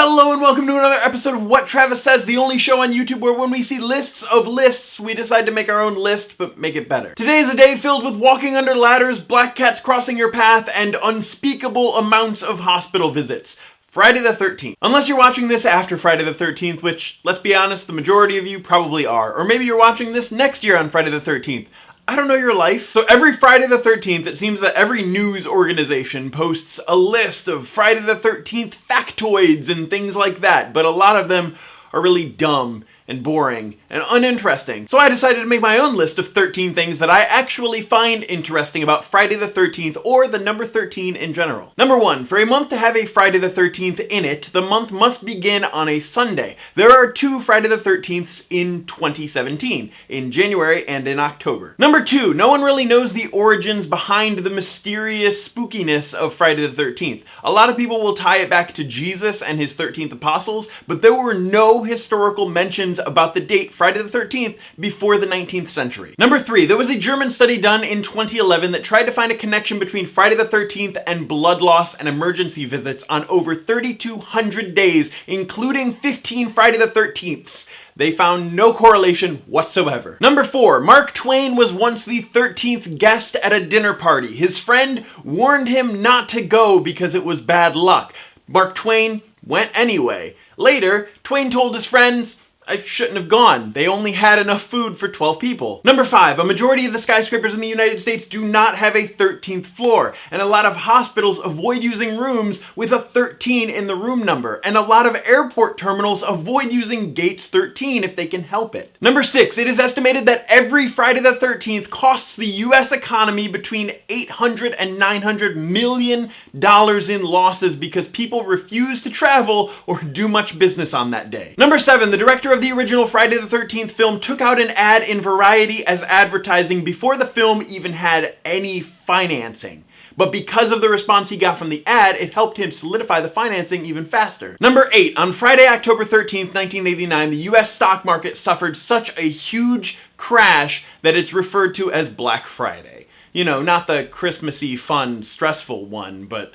Hello and welcome to another episode of What Travis Says, the only show on YouTube where when we see lists of lists, we decide to make our own list, but make it better. Today is a day filled with walking under ladders, black cats crossing your path, and unspeakable amounts of hospital visits. Friday the 13th. Unless you're watching this after Friday the 13th, which, let's be honest, the majority of you probably are. Or maybe you're watching this next year on Friday the 13th. I don't know your life. So every Friday the 13th, it seems that every news organization posts a list of Friday the 13th factoids and things like that, but a lot of them are really dumb and boring and uninteresting. So I decided to make my own list of 13 things that I actually find interesting about Friday the 13th or the number 13 in general. Number 1, for a month to have a Friday the 13th in it, the month must begin on a Sunday. There are 2 Friday the 13ths in 2017, in January and in October. Number 2, no one really knows the origins behind the mysterious spookiness of Friday the 13th. A lot of people will tie it back to Jesus and his 13th apostles, but there were no historical mentions about the date Friday the 13th before the 19th century. Number 3, there was a German study done in 2011 that tried to find a connection between Friday the 13th and blood loss and emergency visits on over 3,200 days, including 15 Friday the 13ths. They found no correlation whatsoever. Number 4, Mark Twain was once the 13th guest at a dinner party. His friend warned him not to go because it was bad luck. Mark Twain went anyway. Later, Twain told his friends, "I shouldn't have gone. They only had enough food for 12 people. Number 5, a majority of the skyscrapers in the United States do not have a 13th floor, and a lot of hospitals avoid using rooms with a 13 in the room number, and a lot of airport terminals avoid using gates 13 if they can help it. Number 6, it is estimated that every Friday the 13th costs the US economy between $800 and $900 million in losses because people refuse to travel or do much business on that day. Number 7, the director of the original Friday the 13th film took out an ad in Variety as advertising before the film even had any financing. But because of the response he got from the ad, it helped him solidify the financing even faster. Number 8, on Friday, October 13th, 1989, the US stock market suffered such a huge crash that it's referred to as Black Friday. You know, not the Christmassy, fun, stressful one, but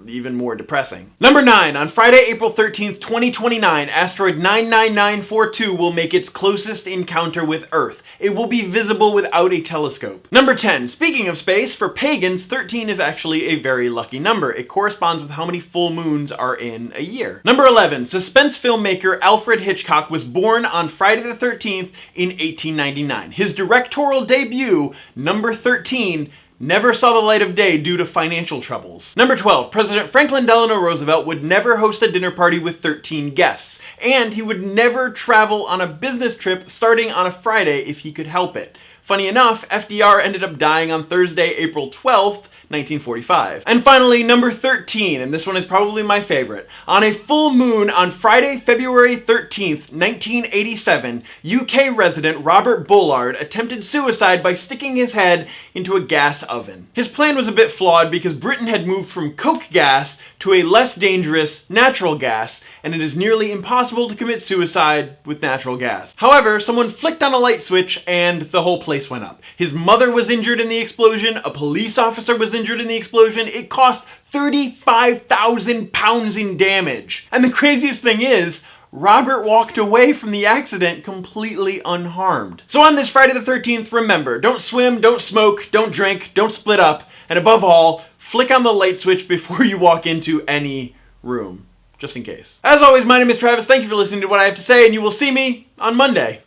even more depressing. Number 9, on Friday, April 13th, 2029, asteroid 99942 will make its closest encounter with Earth. It will be visible without a telescope. Number 10, speaking of space, for pagans, 13 is actually a very lucky number. It corresponds with how many full moons are in a year. Number 11, suspense filmmaker Alfred Hitchcock was born on Friday the 13th in 1899. His directorial debut, number 13, never saw the light of day due to financial troubles. Number 12, President Franklin Delano Roosevelt would never host a dinner party with 13 guests, and he would never travel on a business trip starting on a Friday if he could help it. Funny enough, FDR ended up dying on Thursday, April 12th, 1945. And finally, number 13, and this one is probably my favorite. On a full moon on Friday, February 13th, 1987, UK resident Robert Bullard attempted suicide by sticking his head into a gas oven. His plan was a bit flawed because Britain had moved from coke gas to a less dangerous natural gas, and it is nearly impossible to commit suicide with natural gas. However, someone flicked on a light switch and the whole place went up. His mother was injured in the explosion, a police officer was injured in the explosion. It cost 35,000 pounds in damage. And the craziest thing is, Robert walked away from the accident completely unharmed. So on this Friday the 13th, remember, don't swim, don't smoke, don't drink, don't split up, and above all, flick on the light switch before you walk into any room, just in case. As always, my name is Travis. Thank you for listening to what I have to say, and you will see me on Monday.